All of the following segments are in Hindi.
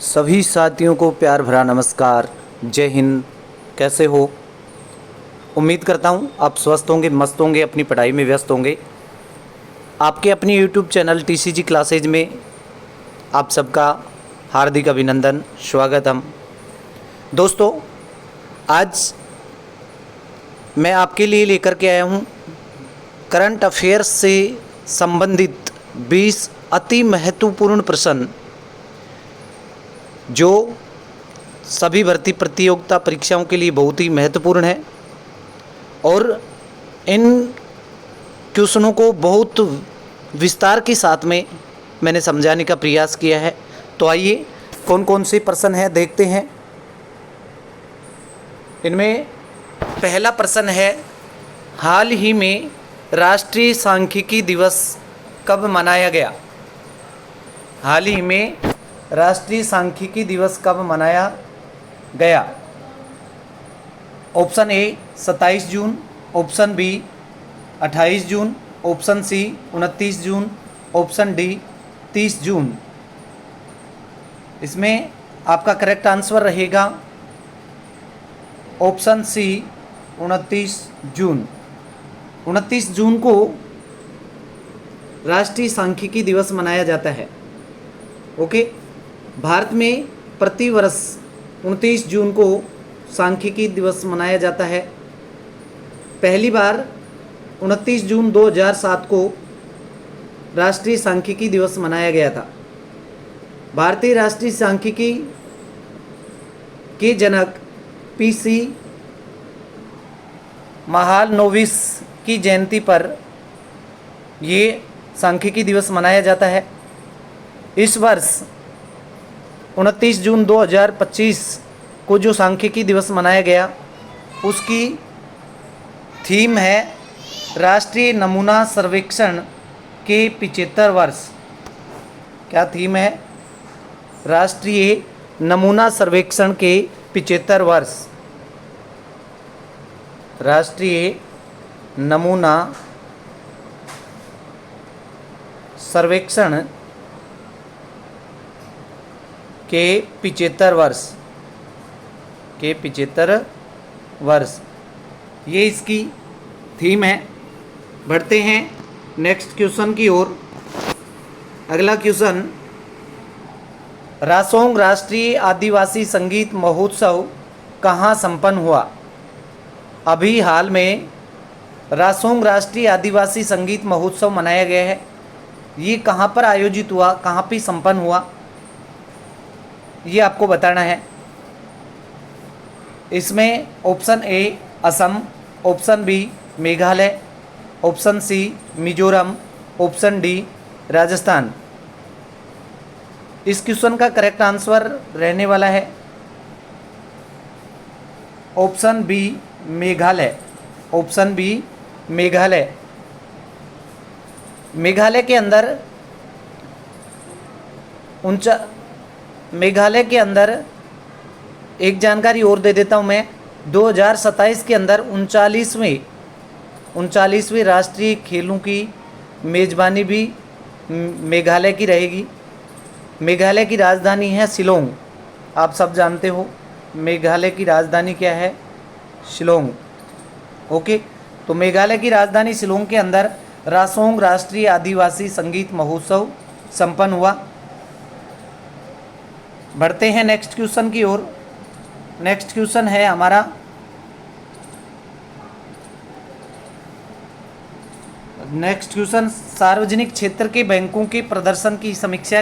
सभी साथियों को प्यार भरा नमस्कार। जय हिंद। कैसे हो? उम्मीद करता हूँ आप स्वस्थ होंगे, मस्त होंगे, अपनी पढ़ाई में व्यस्त होंगे। आपके अपनी यूट्यूब चैनल टीसीजी क्लासेज में आप सबका हार्दिक अभिनंदन, स्वागतम। दोस्तों, आज मैं आपके लिए लेकर के आया हूँ करंट अफेयर्स से संबंधित 20 अति महत्वपूर्ण प्रश्न जो सभी भर्ती प्रतियोगिता परीक्षाओं के लिए बहुत ही महत्वपूर्ण है और इन क्वेश्चनों को बहुत विस्तार के साथ में मैंने समझाने का प्रयास किया है। तो आइए कौन कौन से प्रश्न हैं देखते हैं। इनमें पहला प्रश्न है, हाल ही में राष्ट्रीय सांख्यिकी दिवस कब मनाया गया? हाल ही में राष्ट्रीय सांख्यिकी दिवस कब मनाया गया? ऑप्शन ए 27 जून, ऑप्शन बी 28 जून, ऑप्शन सी 29 जून, ऑप्शन डी 30 जून। इसमें आपका करेक्ट आंसर रहेगा ऑप्शन सी 29 जून। 29 जून को राष्ट्रीय सांख्यिकी दिवस मनाया जाता है। ओके, भारत में प्रतिवर्ष 29 जून को सांख्यिकी दिवस मनाया जाता है। पहली बार 29 जून 2007 को राष्ट्रीय सांख्यिकी दिवस मनाया गया था। भारतीय राष्ट्रीय सांख्यिकी के जनक पीसी महालनोबिस की जयंती पर ये सांख्यिकी दिवस मनाया जाता है। इस वर्ष 29 जून 2025 को जो सांख्यिकी दिवस मनाया गया उसकी थीम है राष्ट्रीय नमूना सर्वेक्षण के 75 वर्ष। क्या थीम है? राष्ट्रीय नमूना सर्वेक्षण के 75 वर्ष। राष्ट्रीय नमूना सर्वेक्षण के 75 वर्ष के 75 वर्ष, ये इसकी थीम है। बढ़ते हैं नेक्स्ट क्वेश्चन की ओर। अगला क्वेश्चन, रासोंग राष्ट्रीय आदिवासी संगीत महोत्सव कहाँ संपन्न हुआ? अभी हाल में रासोंग राष्ट्रीय आदिवासी संगीत महोत्सव मनाया गया है। ये कहाँ पर आयोजित हुआ, कहाँ पे संपन्न हुआ, ये आपको बताना है। इसमें option A Assam, option B Meghalaya, option C Mizoram, option D Rajasthan. इस क्वेश्चन का करेक्ट आंसर रहने वाला है option B Meghalaya. Option B Meghalaya. Meghalaya के अंदर एक जानकारी और दे देता हूँ मैं। 2027 के अंदर 39वीं राष्ट्रीय खेलों की मेज़बानी भी मेघालय की रहेगी। मेघालय की राजधानी है शिलोंग। आप सब जानते हो मेघालय की राजधानी क्या है? शिलोंग। ओके, तो मेघालय की राजधानी शिलोंग के अंदर रासोंग राष्ट्रीय आदिवासी संगीत महोत्सव संपन्न हुआ। बढ़ते हैं नेक्स्ट क्वेश्चन की ओर। नेक्स्ट क्वेश्चन है हमारा, नेक्स्ट क्वेश्चन, सार्वजनिक क्षेत्र के बैंकों के प्रदर्शन की समीक्षा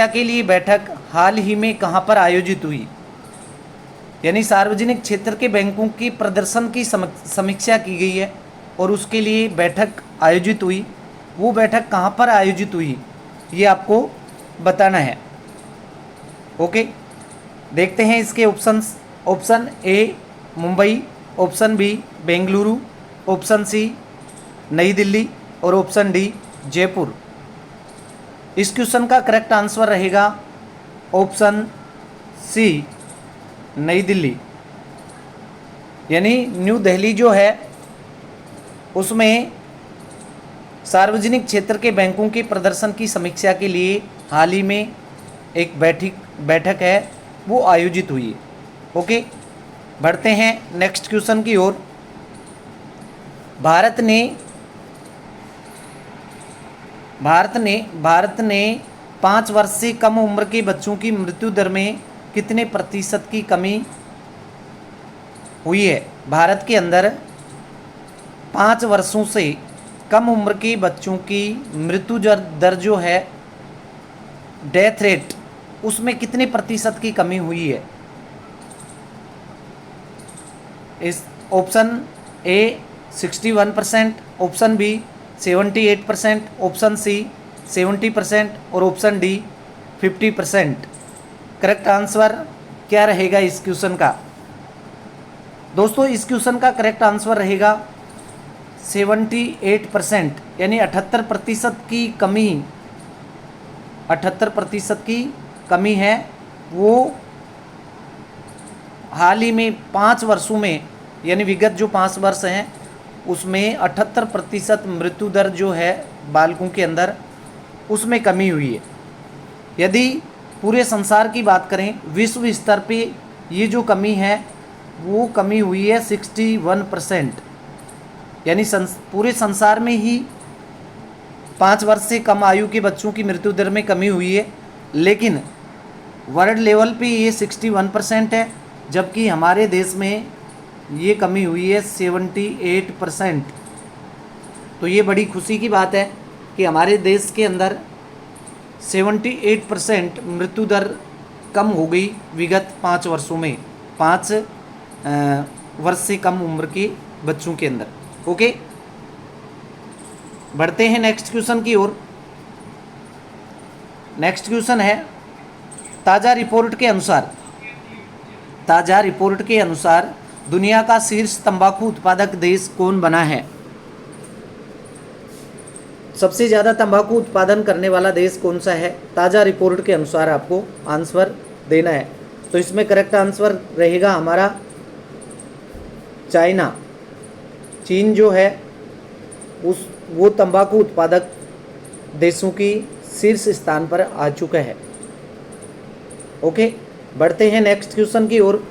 के लिए बैठक हाल ही में कहां पर आयोजित हुई? यानी सार्वजनिक क्षेत्र के बैंकों की प्रदर्शन की समीक्षा की गई है और उसके लिए बैठक आयोजित हुई। वो बैठक कहां पर आयोजित हुई ये आपको बताना है। ओके, देखते हैं इसके options. Option A Mumbai, option B Bengaluru, option C New Delhi और ऑप्शन डी जयपुर। इस क्वेश्चन का करेक्ट आंसर रहेगा ऑप्शन सी नई दिल्ली। यानी न्यू दिल्ली जो है उसमें सार्वजनिक क्षेत्र के बैंकों के प्रदर्शन की समीक्षा के लिए हाल ही में एक बैठक है वो आयोजित हुई है। ओके, बढ़ते हैं नेक्स्ट क्वेश्चन की ओर। भारत ने 5 वर्ष से कम उम्र के बच्चों की मृत्यु दर में कितने प्रतिशत की कमी हुई है? भारत के अंदर 5 वर्षों से कम उम्र के बच्चों की मृत्यु दर जो है, डेथ रेट, उसमें कितने प्रतिशत की कमी हुई है? इस option A 61%, option B 78%, option C 70% और ऑप्शन डी 50%। करेक्ट आंसर क्या रहेगा इस क्वेश्चन का? दोस्तों, इस क्वेश्चन का करेक्ट आंसर रहेगा 78%, यानी 78% की कमी, 78% की कमी है वो हाल ही में 5 वर्षों में, यानी विगत जो 5 वर्ष हैं उसमें 78% मृत्यु दर जो है बालकों के अंदर, उसमें कमी हुई है। यदि पूरे संसार की बात करें, विश्व स्तर पे ये जो कमी है वो कमी हुई है 61%, यानी पूरे संसार में ही 5 वर्ष से कम आयु के बच्चों की मृत्यु दर में कमी हुई है, लेकिन वर्ल्ड लेवल पे ये 61% है, जबकि हमारे देश में ये कमी हुई है 78%। तो ये बड़ी खुशी की बात है कि हमारे देश के अंदर 78% मृत्यु दर कम हो गई विगत 5 वर्षों में, 5 वर्ष से कम उम्र के बच्चों के अंदर। ओके, बढ़ते हैं नेक्स्ट क्वेश्चन की ओर। नेक्स्ट क्वेश्चन है, ताज़ा रिपोर्ट के अनुसार दुनिया का शीर्ष तंबाकू उत्पादक देश कौन बना है? सबसे ज़्यादा तंबाकू उत्पादन करने वाला देश कौन सा है? ताज़ा रिपोर्ट के अनुसार आपको आंसर देना है। तो इसमें करेक्ट आंसर रहेगा हमारा चाइना। चीन जो है वो तंबाकू उत्पादक देशों की शीर्ष स्थान पर आ चुका है। ओके, बढ़ते हैं नेक्स्ट क्वेश्चन की ओर।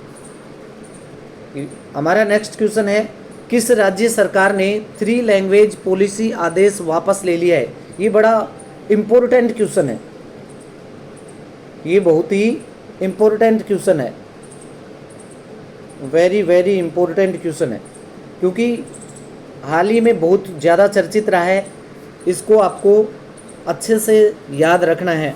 हमारा नेक्स्ट क्वेश्चन है, किस राज्य सरकार ने 3 लैंग्वेज पॉलिसी आदेश वापस ले लिया है? ये बड़ा इम्पोर्टेंट क्वेश्चन है, ये बहुत ही इम्पोर्टेंट क्वेश्चन है, वेरी वेरी इम्पोर्टेंट क्वेश्चन है, क्योंकि हाल ही में बहुत ज़्यादा चर्चित रहा है। इसको आपको अच्छे से याद रखना है।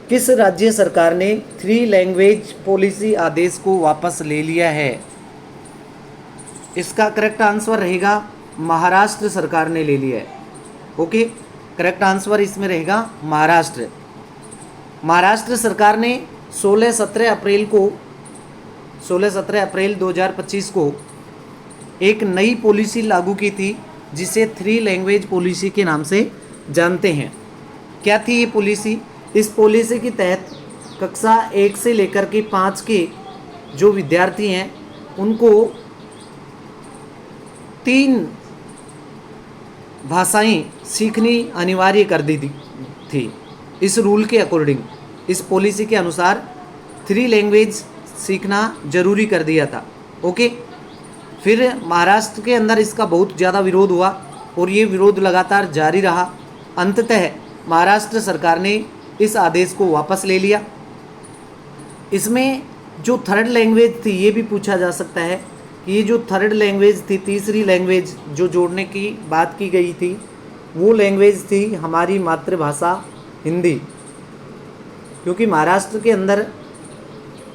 किस राज्य सरकार ने 3 लैंग्वेज पॉलिसी आदेश को वापस ले लिया है? इसका करेक्ट आंसर रहेगा महाराष्ट्र सरकार ने ले लिया है। ओके, करेक्ट आंसर इसमें रहेगा महाराष्ट्र। महाराष्ट्र सरकार ने 16-17 अप्रैल 2025 को एक नई पॉलिसी लागू की थी, जिसे 3 लैंग्वेज पॉलिसी के नाम से जानते हैं। क्या थी ये पॉलिसी? इस पॉलिसी के तहत कक्षा 1 से लेकर के 5 के जो विद्यार्थी हैं उनको 3 भाषाएं सीखनी अनिवार्य कर दी थी। इस रूल के अकॉर्डिंग, इस पॉलिसी के अनुसार 3 लैंग्वेज सीखना जरूरी कर दिया था। ओके, फिर महाराष्ट्र के अंदर इसका बहुत ज़्यादा विरोध हुआ और ये विरोध लगातार जारी रहा। अंततः महाराष्ट्र सरकार ने इस आदेश को वापस ले लिया। इसमें जो 3rd लैंग्वेज थी, ये भी पूछा जा सकता है कि ये जो 3rd लैंग्वेज थी, तीसरी लैंग्वेज जो जोड़ने की बात की गई थी, वो लैंग्वेज थी हमारी मातृभाषा हिंदी। क्योंकि महाराष्ट्र के अंदर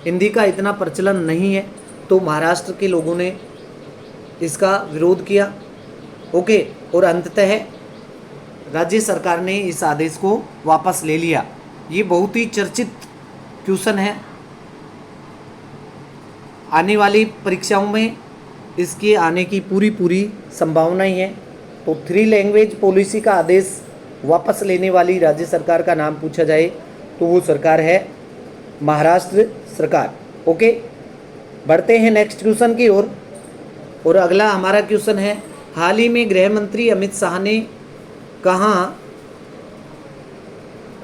हिंदी का इतना प्रचलन नहीं है, तो महाराष्ट्र के लोगों ने इसका विरोध किया। ओके, और अंततः राज्य सरकार ने इस आदेश को वापस ले लिया। ये बहुत ही चर्चित क्वेश्चन है, आने वाली परीक्षाओं में इसके आने की पूरी संभावना ही है। तो 3 लैंग्वेज पॉलिसी का आदेश वापस लेने वाली राज्य सरकार का नाम पूछा जाए तो वो सरकार है महाराष्ट्र सरकार। ओके, बढ़ते हैं नेक्स्ट क्वेश्चन की ओर। और अगला हमारा क्वेश्चन है, हाल ही में गृह मंत्री अमित शाह ने कहाँ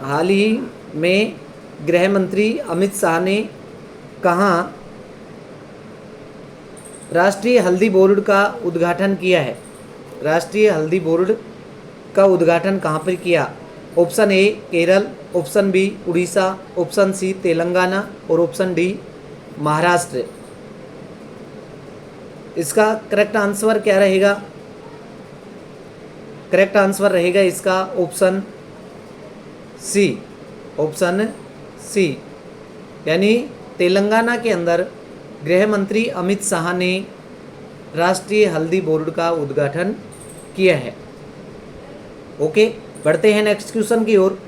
हाल ही में गृह मंत्री अमित शाह ने कहाँ राष्ट्रीय हल्दी बोर्ड का उद्घाटन किया है? राष्ट्रीय हल्दी बोर्ड का उद्घाटन कहाँ पर किया? Option A Kerala, option B Orissa, option C Telangana और ऑप्शन डी महाराष्ट्र। इसका करेक्ट आंसर क्या रहेगा? करेक्ट आंसर रहेगा इसका ऑप्शन सी, ऑप्शन सी, यानी तेलंगाना के अंदर गृह मंत्री अमित शाह ने राष्ट्रीय हल्दी बोर्ड का उद्घाटन किया है। ओके, बढ़ते हैं नेक्स्ट क्वेश्चन की ओर।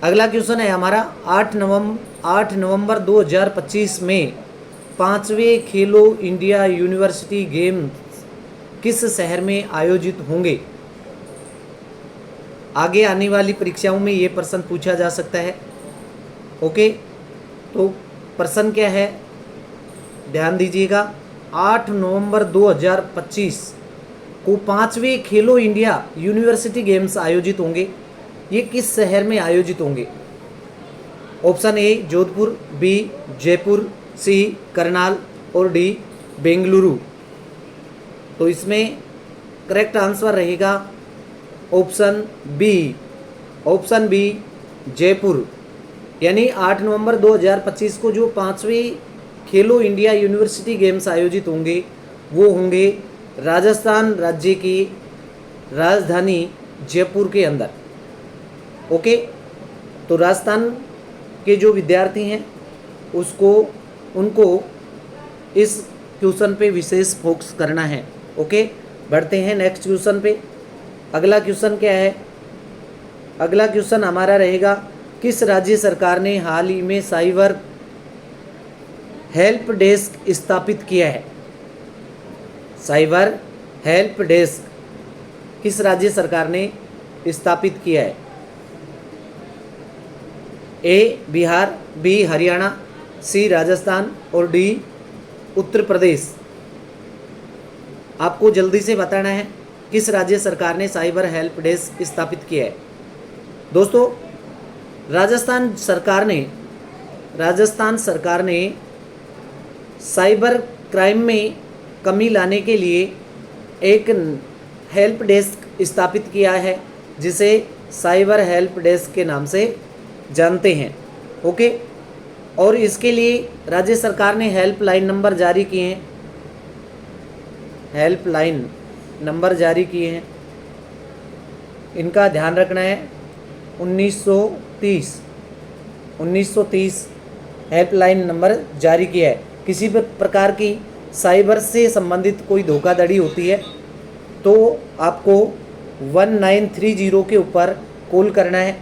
अगला क्वेश्चन है हमारा 8 नवंबर 2025 में 5वें खेलो इंडिया यूनिवर्सिटी गेम्स किस शहर में आयोजित होंगे? आगे आने वाली परीक्षाओं में ये प्रश्न पूछा जा सकता है। ओके, तो प्रश्न क्या है ध्यान दीजिएगा। 8 नवंबर 2025 को 5वें खेलो इंडिया यूनिवर्सिटी गेम्स आयोजित होंगे। ये किस शहर में आयोजित होंगे? Option A Jodhpur, B Jaipur, C Karnal और डी बेंगलुरु। तो इसमें करेक्ट आंसर रहेगा option B, option B Jaipur. यानी 8 नवंबर 2025 को जो 5वें खेलो इंडिया यूनिवर्सिटी गेम्स आयोजित होंगे वो होंगे राजस्थान राज्य की राजधानी जयपुर के अंदर। ओके, तो राजस्थान के जो विद्यार्थी हैं उनको इस क्वेश्चन पे विशेष फोकस करना है। ओके, बढ़ते हैं नेक्स्ट क्वेश्चन पे। अगला क्वेश्चन क्या है? अगला क्वेश्चन हमारा रहेगा किस राज्य सरकार ने हाल ही में साइबर हेल्प डेस्क स्थापित किया है? साइबर हेल्प डेस्क किस राज्य सरकार ने स्थापित किया है? ए बिहार, बी हरियाणा, सी राजस्थान और डी उत्तर प्रदेश। आपको जल्दी से बताना है किस राज्य सरकार ने साइबर हेल्प डेस्क स्थापित किया है। दोस्तों, राजस्थान सरकार ने साइबर क्राइम में कमी लाने के लिए एक हेल्प डेस्क स्थापित किया है जिसे साइबर हेल्प डेस्क के नाम से जानते हैं। ओके, और इसके लिए राज्य सरकार ने हेल्पलाइन नंबर जारी किए हैं, हेल्पलाइन नंबर जारी किए हैं। इनका ध्यान रखना है 1930 हेल्पलाइन नंबर जारी किया है। किसी भी प्रकार की साइबर से संबंधित कोई धोखाधड़ी होती है तो आपको 1930 के ऊपर कॉल करना है।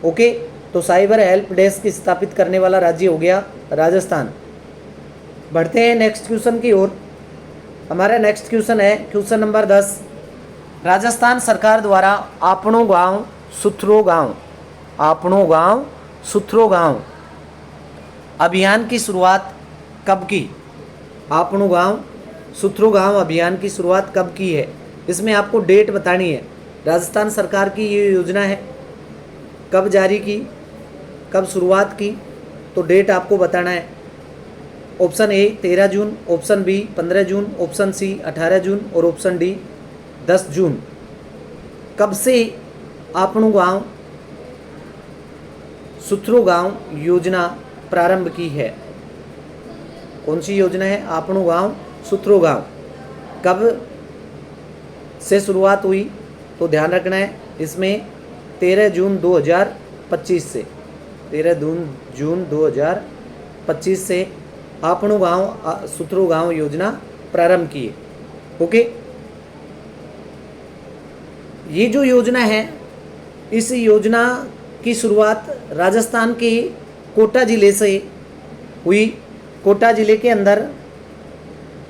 ओके, तो साइबर हेल्प डेस्क स्थापित करने वाला राज्य हो गया राजस्थान। बढ़ते हैं नेक्स्ट क्वेश्चन की ओर। हमारा नेक्स्ट क्वेश्चन है क्वेश्चन नंबर 10। राजस्थान सरकार द्वारा आपनो गांव सुथरो गांव अभियान की शुरुआत कब की? आपनो गांव सुथरो गांव अभियान की शुरुआत कब की है? इसमें आपको डेट बतानी है। राजस्थान सरकार की ये योजना है, कब जारी की, कब शुरुआत की, तो डेट आपको बताना है। Option A 13 June, option B 15 June, option C 18 June और ऑप्शन डी 10 जून। कब से आपनो गांव सुथरो गांव योजना प्रारंभ की है? कौन सी योजना है? आपनो गांव सुथरो गांव। कब से शुरुआत हुई? तो ध्यान रखना है इसमें 13 जून 2025 से 13 जून 2025 से आपनो गांव सुथरो गांव योजना प्रारंभ की है। ओके, ये जो योजना है इस योजना की शुरुआत राजस्थान के कोटा जिले से हुई। कोटा जिले के अंदर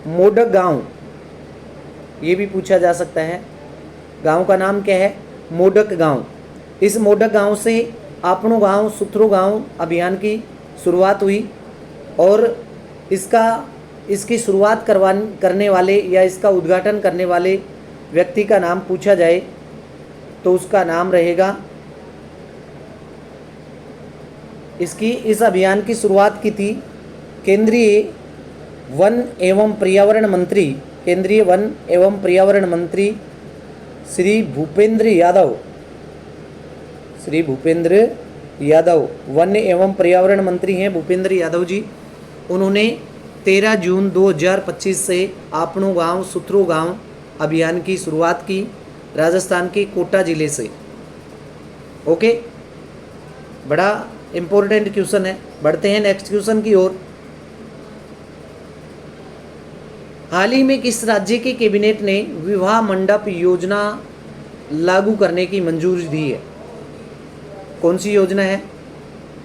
मोडक गांव, ये भी पूछा जा सकता है, गांव का नाम क्या है? मोडक गांव। इस मोडक गांव से आपनो गांव सुथरो गांव अभियान की शुरुआत हुई और इसकी शुरुआत करने वाले या इसका उद्घाटन करने वाले व्यक्ति का नाम पूछा जाए तो उसका नाम रहेगा, इस अभियान की शुरुआत की थी केंद्रीय वन एवं पर्यावरण मंत्री श्री भूपेंद्र यादव, वन एवं पर्यावरण मंत्री हैं भूपेंद्र यादव जी। उन्होंने 13 जून 2025 से आपनो गांव सुथरो गांव अभियान की शुरुआत की राजस्थान के कोटा जिले से। ओके, बड़ा इम्पोर्टेंट क्वेश्चन है। बढ़ते हैं नेक्स्ट क्वेश्चन की ओर। हाल ही में किस राज्य के कैबिनेट ने विवाह मंडप योजना लागू करने की मंजूरी दी है? कौन सी योजना है?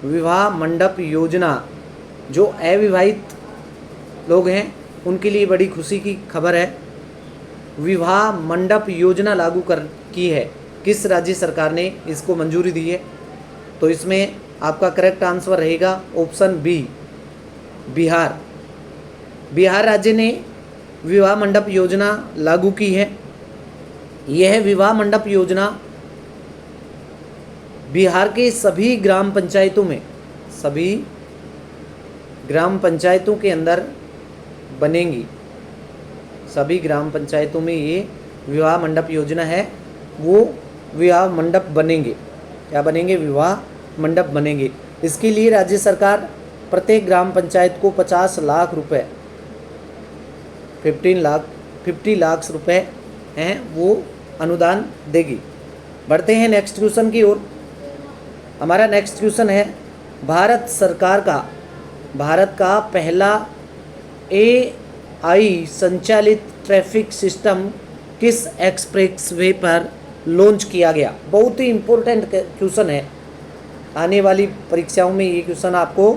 विवाह मंडप योजना। जो अविवाहित लोग हैं उनके लिए बड़ी खुशी की खबर है। विवाह मंडप योजना लागू की है। किस राज्य सरकार ने इसको मंजूरी दी है? तो इसमें आपका करेक्ट आंसर रहेगा ऑप्शन बी, बिहार। बिहार राज्य ने विवाह मंडप योजना लागू की है। यह विवाह मंडप योजना बिहार के सभी ग्राम पंचायतों के अंदर बनेंगी। सभी ग्राम पंचायतों में ये विवाह मंडप योजना है, वो विवाह मंडप बनेंगे। क्या बनेंगे? विवाह मंडप बनेंगे। इसके लिए राज्य सरकार प्रत्येक ग्राम पंचायत को 50 लाख रुपए 50 लाख रुपए हैं वो अनुदान देगी। बढ़ते हैं नेक्स्ट क्वेश्चन की ओर। हमारा नेक्स्ट क्वेश्चन है, भारत का पहला AI संचालित ट्रैफिक सिस्टम किस एक्सप्रेसवे पर लॉन्च किया गया? बहुत ही इम्पोर्टेंट क्वेश्चन है। आने वाली परीक्षाओं में ये क्वेश्चन आपको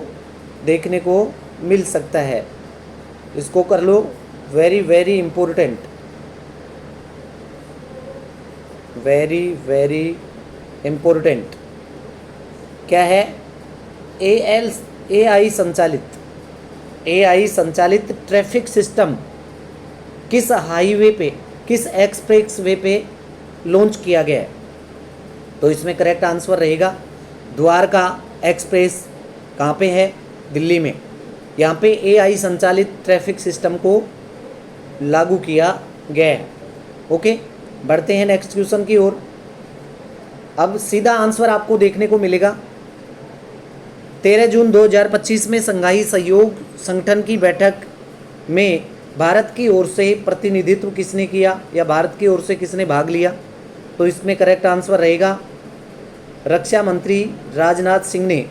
देखने को मिल सकता है। इसको कर लो, very very important, very very important. क्या है? AI संचालित ट्रैफिक सिस्टम किस हाईवे पे, किस एक्सप्रेस वे पे लॉन्च किया गया है? तो इसमें करेक्ट आंसर रहेगा द्वारका एक्सप्रेस। कहाँ पे है? दिल्ली में। यहाँ पे AI संचालित ट्रैफिक सिस्टम को लागू किया गया है। ओके, बढ़ते हैं नेक्स्ट क्वेश्चन की ओर। अब सीधा आंसर आपको देखने को मिलेगा। 13 जून 2025 में संघाई सहयोग संगठन की बैठक में भारत की ओर से प्रतिनिधित्व किसने किया, या भारत की ओर से किसने भाग लिया? तो इसमें करेक्ट आंसर रहेगा रक्षा मंत्री राजनाथ सिंह ने।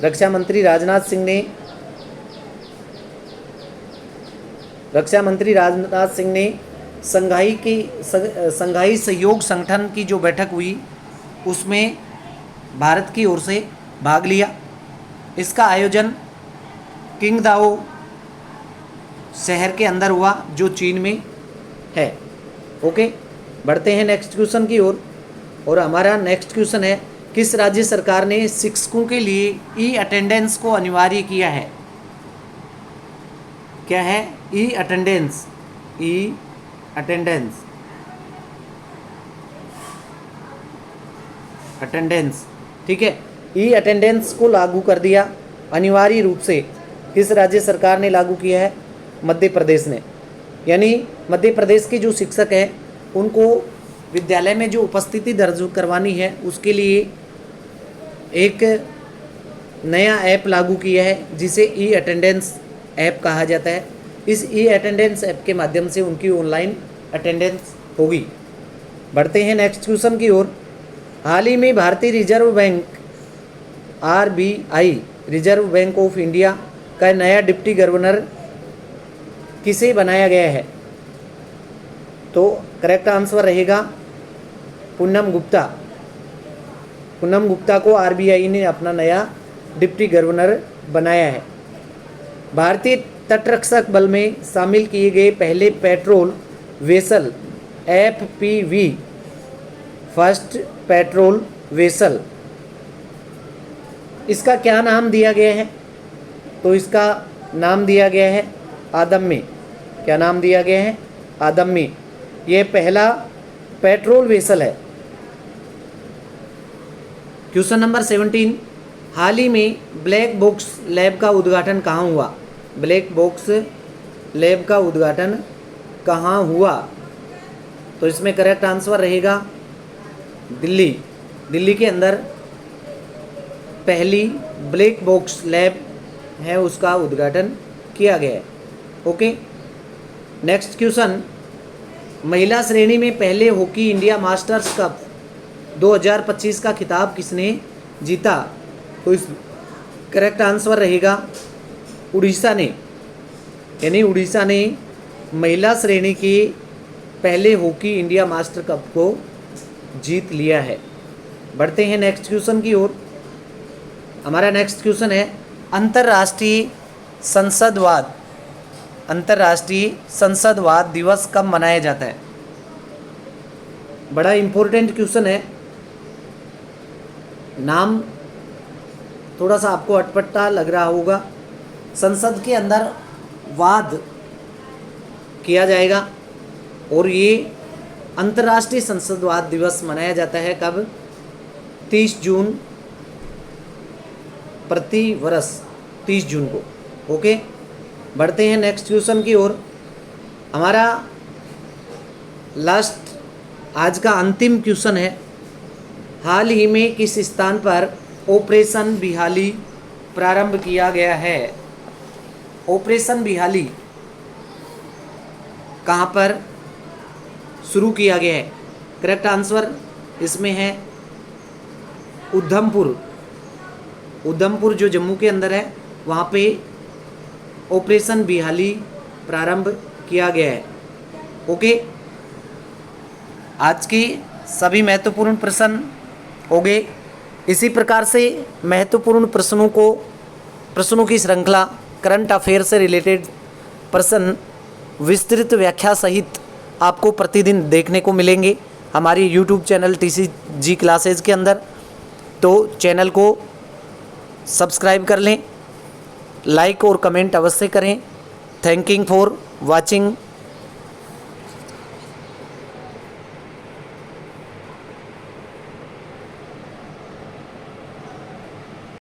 रक्षा मंत्री राजनाथ सिंह ने संघाई सहयोग संगठन की जो बैठक हुई उसमें भारत की ओर से भाग लिया। इसका आयोजन किंगदाओ शहर के अंदर हुआ जो चीन में है। ओके, बढ़ते हैं नेक्स्ट क्वेश्चन की ओर। और हमारा नेक्स्ट क्वेश्चन है, किस राज्य सरकार ने शिक्षकों के लिए ई अटेंडेंस को अनिवार्य किया है? क्या है? ई अटेंडेंस, ठीक है। ई अटेंडेंस को लागू कर दिया अनिवार्य रूप से। किस राज्य सरकार ने लागू किया है? मध्य प्रदेश ने। यानी मध्य प्रदेश के जो शिक्षक हैं उनको विद्यालय में जो उपस्थिति दर्ज करवानी है उसके लिए एक नया ऐप लागू किया है जिसे ई अटेंडेंस ऐप कहा जाता है। इस ई अटेंडेंस ऐप के माध्यम से उनकी ऑनलाइन अटेंडेंस होगी। बढ़ते हैं नेक्स्ट क्वेश्चन की ओर। हाल ही में भारतीय reserve bank RBI, reserve bank of India का नया डिप्टी गवर्नर किसे बनाया गया है? तो करेक्ट आंसर रहेगा पूनम गुप्ता। पूनम गुप्ता को RBI ने अपना नया डिप्टी गवर्नर बनाया है। भारतीय तटरक्षक बल में शामिल किए गए पहले patrol vessel FPV, first patrol vessel, इसका क्या नाम दिया गया है? तो इसका नाम दिया गया है आदम्य। क्या नाम दिया गया है? आदम्य। ये पहला पेट्रोल वेसल है। क्वेश्चन नंबर 17, हाल ही में ब्लैक बॉक्स लैब का उद्घाटन कहाँ हुआ? ब्लैक बॉक्स लैब का उद्घाटन कहाँ हुआ? तो इसमें करेक्ट आंसर रहेगा दिल्ली। दिल्ली के अंदर पहली ब्लैक बॉक्स लैब है, उसका उद्घाटन किया गया है। ओके, नेक्स्ट क्वेश्चन, महिला श्रेणी में पहले हॉकी इंडिया मास्टर्स कप 2025 का खिताब किसने जीता? तो इस करेक्ट आंसर रहेगा उड़ीसा ने, यानी उड़ीसा ने महिला श्रेणी के पहले हॉकी इंडिया मास्टर कप को जीत लिया है। बढ़ते हैं नेक्स्ट क्वेश्चन की ओर। हमारा नेक्स्ट क्वेश्चन है, अंतर्राष्ट्रीय संसदवाद दिवस कब मनाया जाता है? बड़ा इंपॉर्टेंट क्वेश्चन है। नाम थोड़ा सा आपको अटपटा लग रहा होगा। संसद के अंदर वाद किया जाएगा और ये अंतर्राष्ट्रीय संसदवाद दिवस मनाया जाता है कब? 30 जून, प्रति वर्ष 30 जून को। ओके, बढ़ते हैं नेक्स्ट क्वेश्चन की ओर। हमारा लास्ट आज का अंतिम क्वेश्चन है, हाल ही में किस स्थान पर ऑपरेशन बिहाली प्रारंभ किया गया है? ऑपरेशन बिहाली कहाँ पर शुरू किया गया है? करेक्ट आंसर इसमें है उधमपुर जो जम्मू के अंदर है, वहाँ पे ऑपरेशन बिहाली प्रारंभ किया गया है। ओके, आज की सभी महत्वपूर्ण प्रश्न हो गए। इसी प्रकार से महत्वपूर्ण प्रश्नों की श्रृंखला करंट अफेयर से रिलेटेड प्रश्न विस्तृत व्याख्या सहित आपको प्रतिदिन देखने को मिलेंगे हमारी YouTube चैनल TCG क्लासेज के अंदर। तो चैनल को सब्सक्राइब कर लें, लाइक और कमेंट अवश्य करें। Thanking for watching.